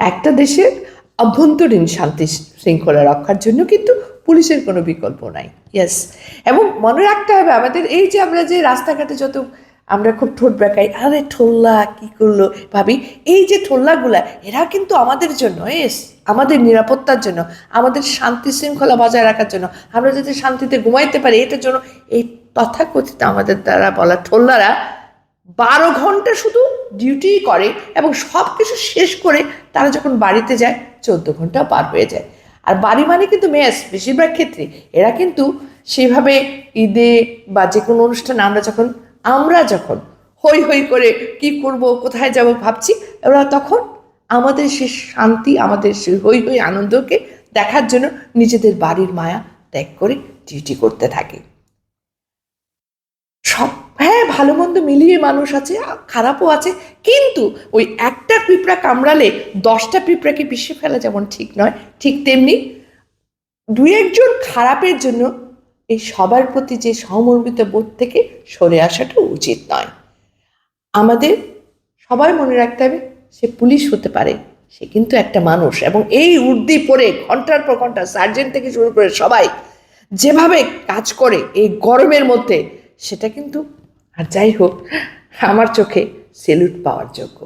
একটা দেশের অভ্যন্তরীণ শান্তি শৃঙ্খলা রক্ষার জন্য কিন্তু পুলিশের কোনো বিকল্প নাই। ইয়েস, এবং মনে রাখতে হবে আমাদের এই যে আমরা যে রাস্তাঘাটে যত আমরা খুব ঠোঁট বেঁকাই, আরে ঠোল্লা কী করলো ভাবি, এই যে ঠোল্লাগুলা এরা কিন্তু আমাদের জন্য, ইয়েস, আমাদের নিরাপত্তার জন্য, আমাদের শান্তি শৃঙ্খলা বজায় রাখার জন্য, আমরা যাতে শান্তিতে ঘুমাইতে পারি এটার জন্য এই তথাকথিত আমাদের দ্বারা বলা ঠোল্লারা 12 ঘন্টা শুধু ডিউটি করে এবং সব কিছু শেষ করে তারা যখন বাড়িতে যায় 14 ঘন্টা পার হয়ে যায়। আর বাড়ি মানে কিন্তু মেস, বেশিরভাগ ক্ষেত্রে এরা কিন্তু সেভাবে ঈদে বা যে কোনো অনুষ্ঠানে আমরা যখন হই হই করে কি করব কোথায় যাব ভাবছি, ওরা তখন আমাদের সে শান্তি, আমাদের সে হই হই আনন্দকে দেখার জন্য নিজেদের বাড়ির মায়া ত্যাগ করে ডিউটি করতে থাকে। সব, হ্যাঁ, ভালো মন্দ মিলিয়ে মানুষ আছে, খারাপও আছে, কিন্তু ওই একটা পিঁপড়া কামড়ালে 10টা পিঁপড়াকে পিষে ফেলা যেমন ঠিক নয়, ঠিক তেমনি দু একজন খারাপের জন্য এই সবার প্রতি যে সহমর্মিত বোধ থেকে সরে আসাটা উচিত নয়। আমাদের সবাই মনে রাখতে হবে, সে পুলিশ হতে পারে, সে কিন্তু একটা মানুষ, এবং এই উর্দি পরে ঘন্টার পর ঘন্টা সার্জেন্ট থেকে শুরু করে সবাই যেভাবে কাজ করে এই গরমের মধ্যে, সেটা কিন্তু, আর যাই হোক, আমার চোখে সেলুট পাওয়ার যোগ্য।